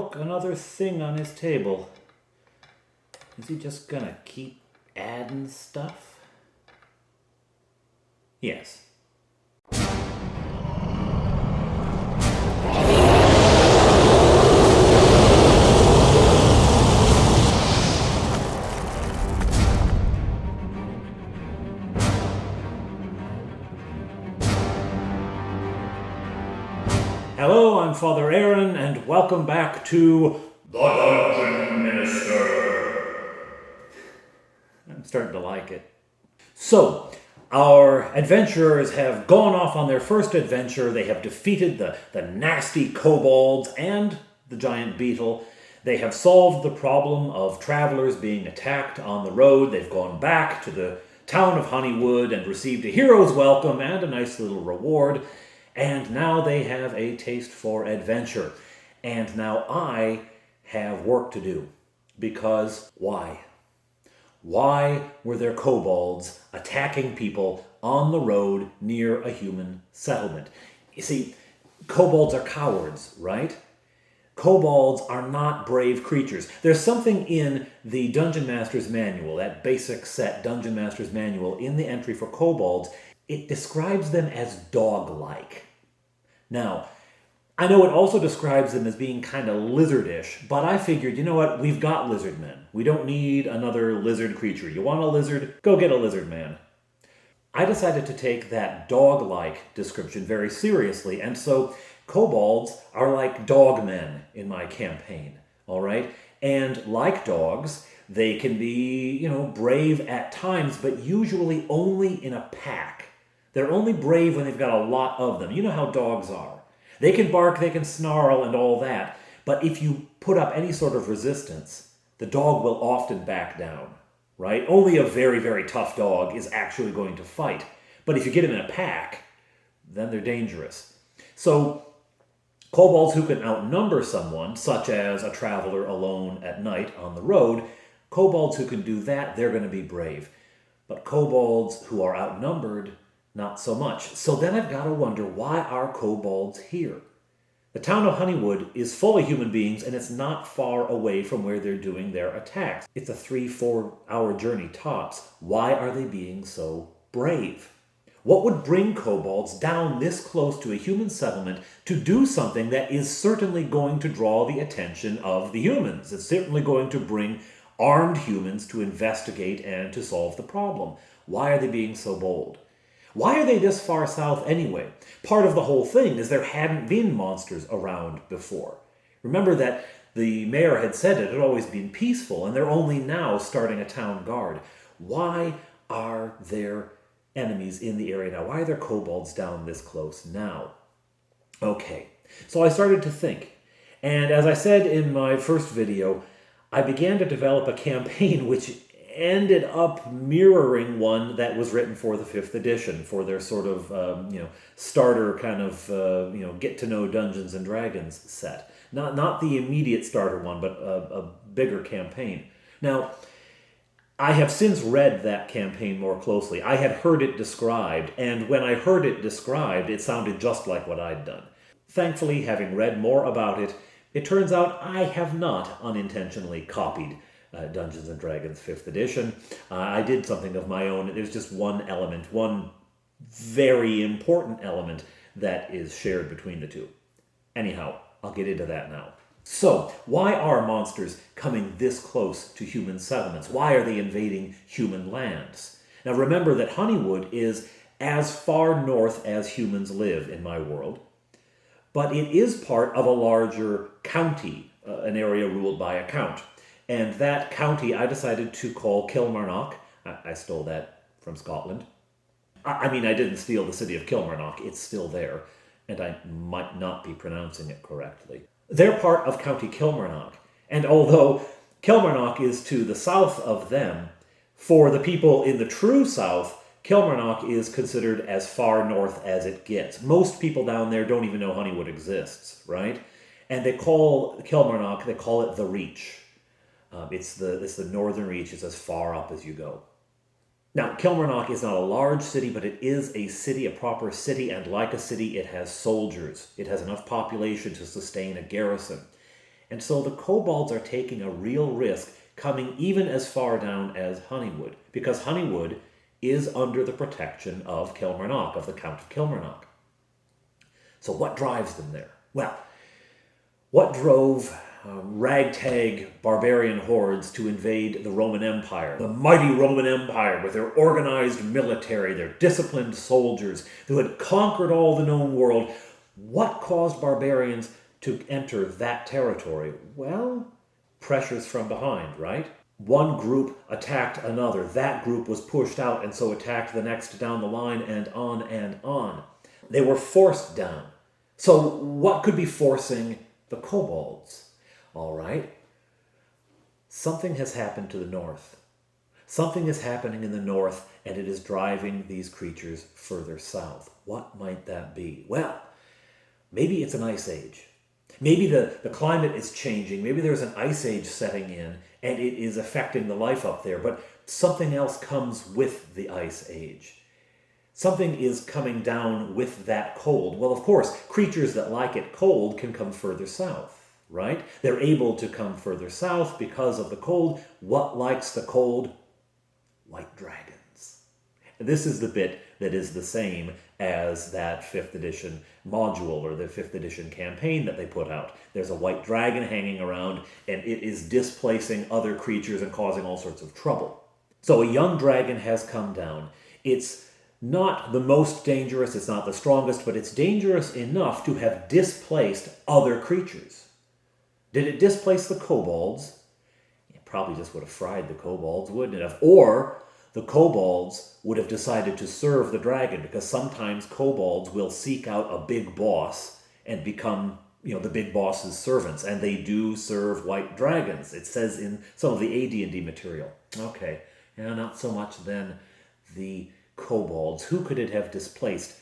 broke another thing on his table. Is he just gonna keep adding stuff? Yes. Hello, I'm Father Aaron, and welcome back to The Dungeon Minister. I'm starting to like it. So, our adventurers have gone off on their first adventure. They have defeated the nasty kobolds and the giant beetle. They have solved the problem of travelers being attacked on the road. They've gone back to the town of Honeywood and received a hero's welcome and a nice little reward. And now they have a taste for adventure. And now I have work to do. Because why? Why were there kobolds attacking people on the road near a human settlement? You see, kobolds are cowards, right? Kobolds are not brave creatures. There's something in the Dungeon Master's Manual, that basic set Dungeon Master's Manual, in the entry for kobolds. It describes them as dog-like. Now, I know it also describes them as being kind of lizardish, but I figured, you know what, we've got lizard men. We don't need another lizard creature. You want a lizard? Go get a lizard man. I decided to take that dog-like description very seriously, and so kobolds are like dog men in my campaign, all right? And like dogs, they can be, brave at times, but usually only in a pack. They're only brave when they've got a lot of them. You know how dogs are. They can bark, they can snarl, and all that. But if you put up any sort of resistance, the dog will often back down, right? Only a very, very tough dog is actually going to fight. But if you get them in a pack, then they're dangerous. So, kobolds who can outnumber someone, such as a traveler alone at night on the road, kobolds who can do that, they're going to be brave. But kobolds who are outnumbered, not so much. So then I've got to wonder, why are kobolds here? The town of Honeywood is full of human beings, and it's not far away from where they're doing their attacks. It's a 3-4 hour journey tops. Why are they being so brave? What would bring kobolds down this close to a human settlement to do something that is certainly going to draw the attention of the humans? It's certainly going to bring armed humans to investigate and to solve the problem. Why are they being so bold? Why are they this far south anyway? Part of the whole thing is there hadn't been monsters around before. Remember that the mayor had said it had always been peaceful, and they're only now starting a town guard. Why are there enemies in the area now? Why are there kobolds down this close now? Okay, so I started to think. And as I said in my first video, I began to develop a campaign which ended up mirroring one that was written for the 5th edition, for their sort of, starter kind of, get-to-know Dungeons & Dragons set. Not the immediate starter one, but a bigger campaign. Now, I have since read that campaign more closely. I had heard it described, and when I heard it described, it sounded just like what I'd done. Thankfully, having read more about it, it turns out I have not unintentionally copied Dungeons & Dragons 5th edition. I did something of my own. There's just one element, one very important element that is shared between the two. Anyhow, I'll get into that now. So, why are monsters coming this close to human settlements? Why are they invading human lands? Now remember that Honeywood is as far north as humans live in my world, but it is part of a larger county, an area ruled by a count. And that county I decided to call Kilmarnock. I stole that from Scotland. I mean, I didn't steal the city of Kilmarnock. It's still there, and I might not be pronouncing it correctly. They're part of County Kilmarnock, and although Kilmarnock is to the south of them, for the people in the true south, Kilmarnock is considered as far north as it gets. Most people down there don't even know Honeywood exists, right? And they call Kilmarnock, they call it the Reach. It's the northern reach. It's as far up as you go. Now, Kilmarnock is not a large city, but it is a city, a proper city, and like a city, it has soldiers. It has enough population to sustain a garrison. And so the kobolds are taking a real risk coming even as far down as Honeywood, because Honeywood is under the protection of Kilmarnock, of the Count of Kilmarnock. So what drives them there? Well, what drove ragtag barbarian hordes to invade the Roman Empire? The mighty Roman Empire with their organized military, their disciplined soldiers who had conquered all the known world. What caused barbarians to enter that territory? Well, pressures from behind, right? One group attacked another. That group was pushed out and so attacked the next down the line and on and on. They were forced down. So what could be forcing the kobolds? All right. Something has happened to the north. Something is happening in the north, and it is driving these creatures further south. What might that be? Well, maybe it's an ice age. Maybe the climate is changing. Maybe there's an ice age setting in, and it is affecting the life up there. But something else comes with the ice age. Something is coming down with that cold. Well, of course, creatures that like it cold can come further south, right? They're able to come further south because of the cold. What likes the cold? White dragons. And this is the bit that is the same as that 5th edition module or the 5th edition campaign that they put out. There's a white dragon hanging around, and it is displacing other creatures and causing all sorts of trouble. So a young dragon has come down. It's not the most dangerous, it's not the strongest, but it's dangerous enough to have displaced other creatures. Did it displace the kobolds? It probably just would have fried the kobolds, wouldn't it have? Or the kobolds would have decided to serve the dragon, because sometimes kobolds will seek out a big boss and become, the big boss's servants, and they do serve white dragons. It says in some of the AD&D material. Okay, not so much then the kobolds. Who could it have displaced?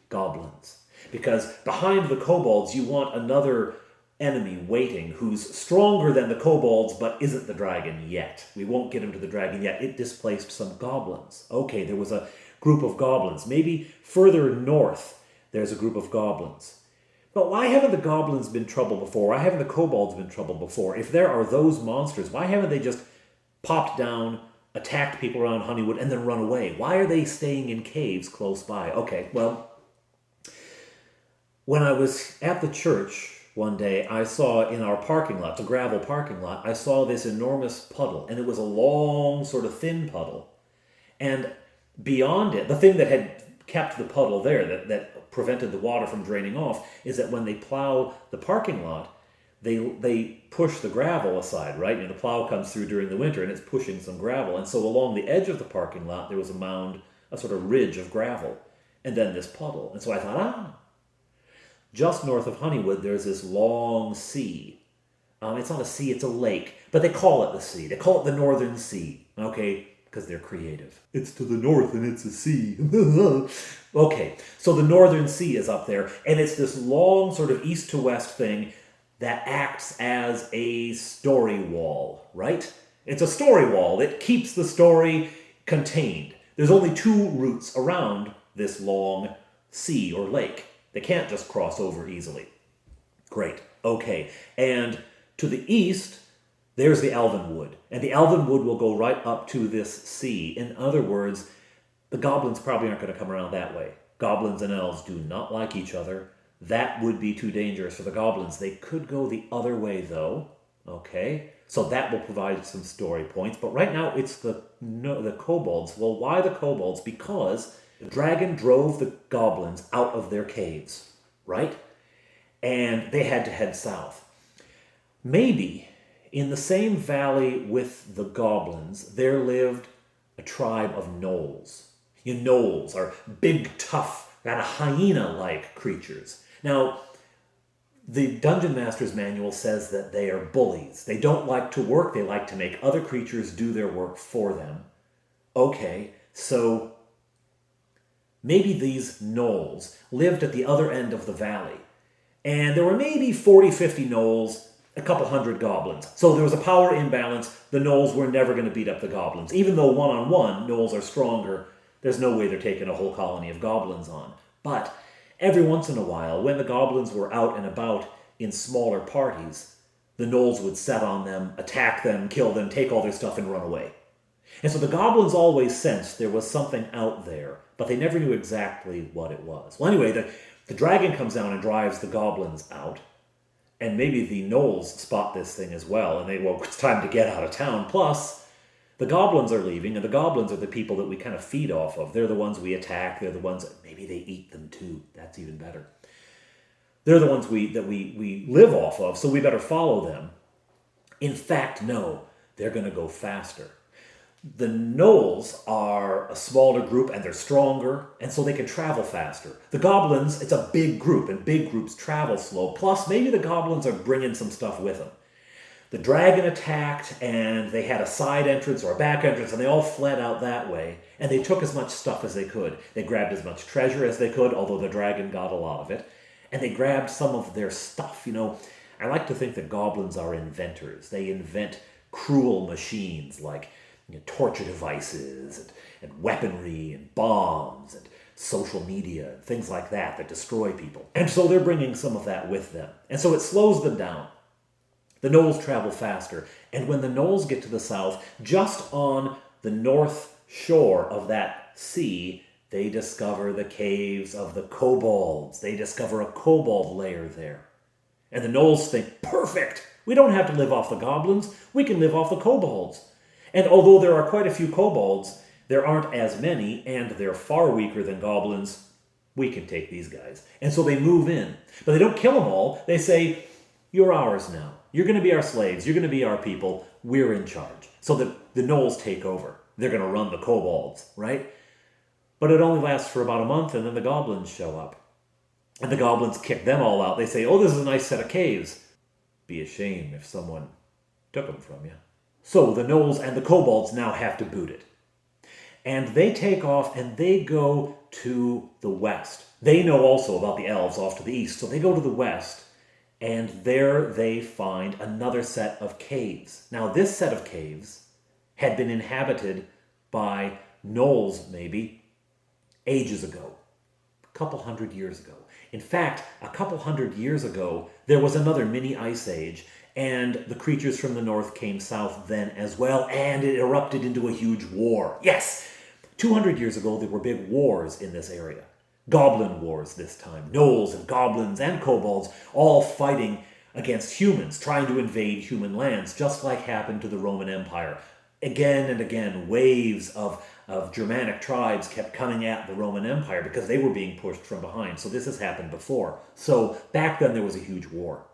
Goblins. Because behind the kobolds, you want another enemy waiting who's stronger than the kobolds but isn't the dragon yet. We won't get him to the dragon yet. It displaced some goblins. Okay, there was a group of goblins. Maybe further north there's a group of goblins. But why haven't the goblins been trouble before? Why haven't the kobolds been trouble before? If there are those monsters, why haven't they just popped down, attacked people around Honeywood, and then run away? Why are they staying in caves close by? Okay, well, when I was at the church one day, I saw in our parking lot, the gravel parking lot, I saw this enormous puddle, and it was a long, sort of thin puddle. And beyond it, the thing that had kept the puddle there, that prevented the water from draining off, is that when they plow the parking lot, they push the gravel aside, right? The plow comes through during the winter, and it's pushing some gravel. And so along the edge of the parking lot, there was a mound, a sort of ridge of gravel, and then this puddle. And so I thought, just north of Honeywood, there's this long sea. It's not a sea, it's a lake, but they call it the sea. They call it the Northern Sea, okay? Because they're creative. It's to the north and it's a sea. Okay, so the Northern Sea is up there, and it's this long sort of east to west thing that acts as a story wall, right? It's a story wall that keeps the story contained. There's only 2 routes around this long sea or lake. They can't just cross over easily. Great, okay. And to the east, there's the Elven Wood. And the Elven Wood will go right up to this sea. In other words, the goblins probably aren't going to come around that way. Goblins and elves do not like each other. That would be too dangerous for the goblins. They could go the other way, though. Okay, so that will provide some story points. But right now, it's the kobolds. Well, why the kobolds? Because the dragon drove the goblins out of their caves, right? And they had to head south. Maybe in the same valley with the goblins, there lived a tribe of knolls. Knolls are big, tough, kind of hyena-like creatures. Now, the Dungeon Master's Manual says that they are bullies. They don't like to work. They like to make other creatures do their work for them. Okay, so maybe these knolls lived at the other end of the valley. And there were maybe 40, 50 knolls, a couple hundred goblins. So there was a power imbalance. The knolls were never going to beat up the goblins. Even though one-on-one, knolls are stronger, there's no way they're taking a whole colony of goblins on. But every once in a while, when the goblins were out and about in smaller parties, the the knolls would set on them, attack them, kill them, take all their stuff, and run away. And so the goblins always sensed there was something out there, but they never knew exactly what it was. Well, anyway, the dragon comes down and drives the goblins out, and maybe the knolls spot this thing as well, and it's time to get out of town. Plus, the goblins are leaving, and the goblins are the people that we kind of feed off of. They're the ones we attack. They're the ones that maybe they eat them too. That's even better. They're the ones that we live off of, so we better follow them. In fact, no, they're going to go faster. The knolls are a smaller group, and they're stronger, and so they can travel faster. The goblins, it's a big group, and big groups travel slow. Plus, maybe the goblins are bringing some stuff with them. The dragon attacked, and they had a side entrance or a back entrance, and they all fled out that way, and they took as much stuff as they could. They grabbed as much treasure as they could, although the dragon got a lot of it, and they grabbed some of their stuff. I like to think that goblins are inventors. They invent cruel machines like torture devices and weaponry and bombs and social media and things like that destroy people. And so they're bringing some of that with them. And so it slows them down. The knolls travel faster. And when the knolls get to the south, just on the north shore of that sea, they discover the caves of the kobolds. They discover a kobold lair there. And the knolls think, perfect! We don't have to live off the goblins. We can live off the kobolds. And although there are quite a few kobolds, there aren't as many, and they're far weaker than goblins. We can take these guys. And so they move in. But they don't kill them all. They say, you're ours now. You're going to be our slaves. You're going to be our people. We're in charge. So the knolls take over. They're going to run the kobolds, right? But it only lasts for about a month, and then the goblins show up. And the goblins kick them all out. They say, oh, this is a nice set of caves. Be a shame if someone took them from you. So the knolls and the kobolds now have to boot it. And they take off and they go to the west. They know also about the elves off to the east, so they go to the west, and there they find another set of caves. Now this set of caves had been inhabited by knolls maybe ages ago, a couple hundred years ago. In fact, a couple hundred years ago, there was another mini ice age, and the creatures from the north came south then as well, and it erupted into a huge war. Yes! 200 years ago, there were big wars in this area. Goblin wars this time. Knolls and goblins and kobolds all fighting against humans, trying to invade human lands, just like happened to the Roman Empire. Again and again, waves of Germanic tribes kept coming at the Roman Empire because they were being pushed from behind. So this has happened before. So back then, there was a huge war.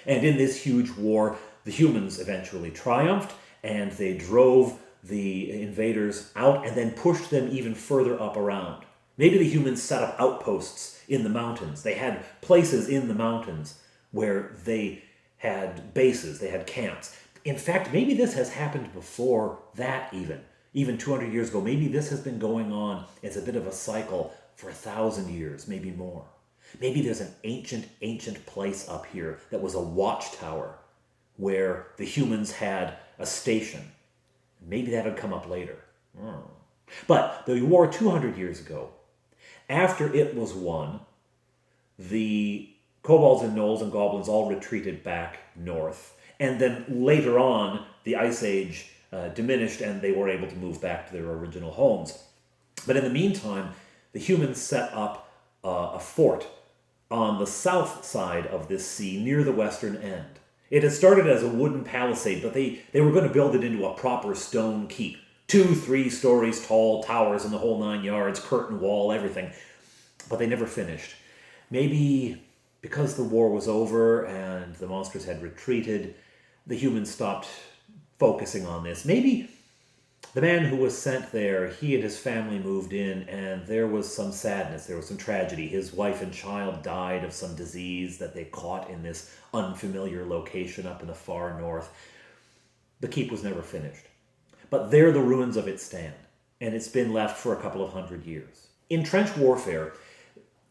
And in this huge war, the humans eventually triumphed, and they drove the invaders out and then pushed them even further up around. Maybe the humans set up outposts in the mountains. They had places in the mountains where they had bases, they had camps. In fact, maybe this has happened before that even 200 years ago. Maybe this has been going on as a bit of a cycle for 1,000 years, maybe more. Maybe there's an ancient place up here that was a watchtower where the humans had a station. Maybe that would come up later. But the war 200 years ago, after it was won, the kobolds and knolls and goblins all retreated back north. And then later on, the Ice Age diminished and they were able to move back to their original homes. But in the meantime, the humans set up a fort on the south side of this sea near the western end. It had started as a wooden palisade, but they were going to build it into a proper stone keep. 2-3 stories tall, towers in the whole 9 yards, curtain wall, everything. But they never finished. Maybe because the war was over and the monsters had retreated, the humans stopped focusing on this. Maybe the man who was sent there, he and his family moved in, and there was some sadness, there was some tragedy. His wife and child died of some disease that they caught in this unfamiliar location up in the far north. The keep was never finished. But there the ruins of it stand, and it's been left for a couple of hundred years. In trench warfare,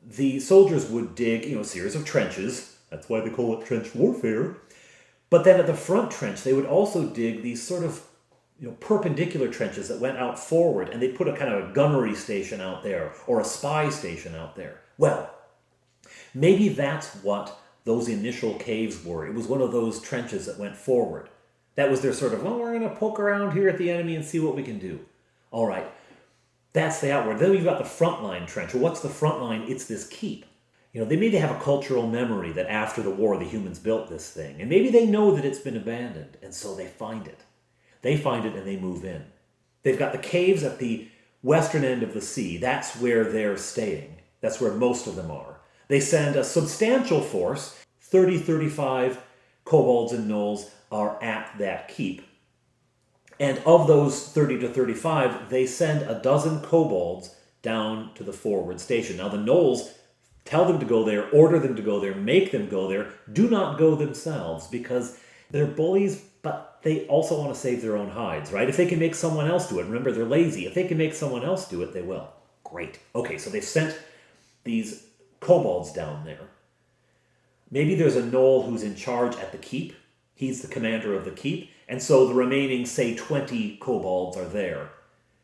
the soldiers would dig, a series of trenches. That's why they call it trench warfare. But then at the front trench, they would also dig these sort of perpendicular trenches that went out forward, and they put a kind of a gunnery station out there or a spy station out there. Well, maybe that's what those initial caves were. It was one of those trenches that went forward. That was their sort of, well, we're going to poke around here at the enemy and see what we can do. All right, that's the outward. Then we've got the frontline trench. Well, what's the front line? It's this keep. You know, they maybe have a cultural memory that after the war, the humans built this thing. And maybe they know that it's been abandoned, and so they find it. They find it and they move in. They've got the caves at the western end of the sea. That's where they're staying. That's where most of them are. They send a substantial force. 35 kobolds and knolls are at that keep. And of those 30 to 35, they send a dozen kobolds down to the forward station. Now the knolls tell them to go there, order them to go there, make them go there. Do not go themselves because they're bullies, but they also want to save their own hides, right? If they can make someone else do it, remember they're lazy. If they can make someone else do it, they will. Great. Okay, so they've sent these kobolds down there. Maybe there's a gnoll who's in charge at the keep. He's the commander of the keep. And so the remaining, say, 20 kobolds are there.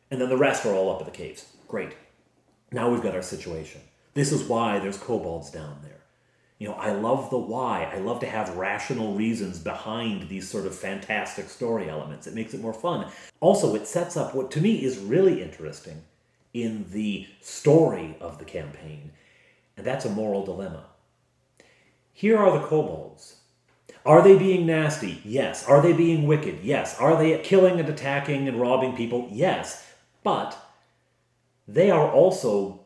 And then the rest are all up at the caves. Great. Now we've got our situation. This is why there's kobolds down there. You know, I love the why. I love to have rational reasons behind these sort of fantastic story elements. It makes it more fun. Also, it sets up what to me is really interesting in the story of the campaign. And that's a moral dilemma. Here are the kobolds. Are they being nasty? Yes. Are they being wicked? Yes. Are they killing and attacking and robbing people? Yes. But they are also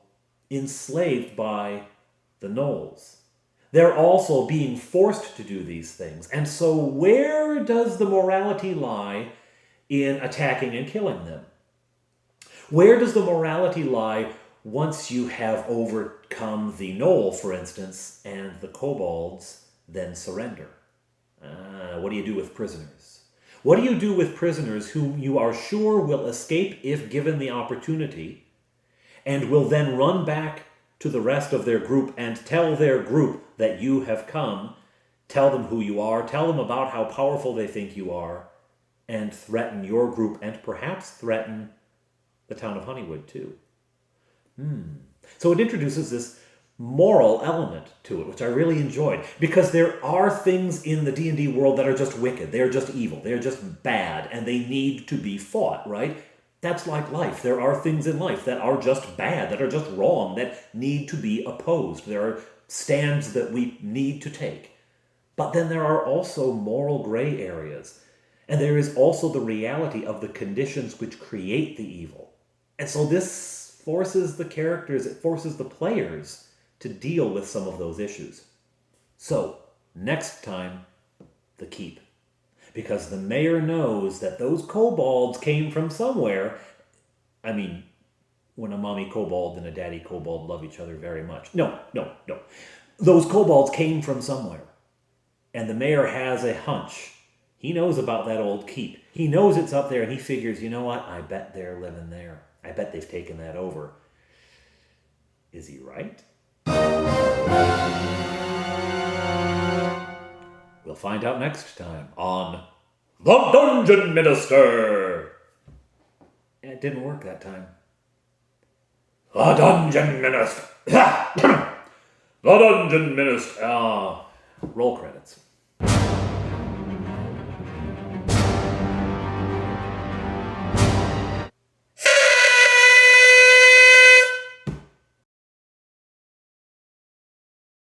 enslaved by the knolls. They're also being forced to do these things. And so where does the morality lie in attacking and killing them? Where does the morality lie once you have overcome the gnoll, for instance, and the kobolds then surrender? What do you do with prisoners? What do you do with prisoners whom you are sure will escape if given the opportunity and will then run back to the rest of their group and tell their group that you have come, tell them who you are, tell them about how powerful they think you are, and threaten your group and perhaps threaten the town of Honeywood too? So it introduces this moral element to it, which I really enjoyed, because there are things in the D&D world that are just wicked. They're just evil. They're just bad, and they need to be fought, right? That's like life. There are things in life that are just bad, that are just wrong, that need to be opposed. There are stands that we need to take. But then there are also moral gray areas, and there is also the reality of the conditions which create the evil. And so this forces the characters, it forces the players to deal with some of those issues. So, next time, the keep. Because the mayor knows that those kobolds came from somewhere. I mean, when a mommy kobold and a daddy kobold love each other very much. No. Those kobolds came from somewhere. And the mayor has a hunch. He knows about that old keep. He knows it's up there and he figures, you know what? I bet they're living there. I bet they've taken that over. Is he right? We'll find out next time on The Dungeon Minister. It didn't work that time. The Dungeon Minister. The Dungeon Minister. Roll credits.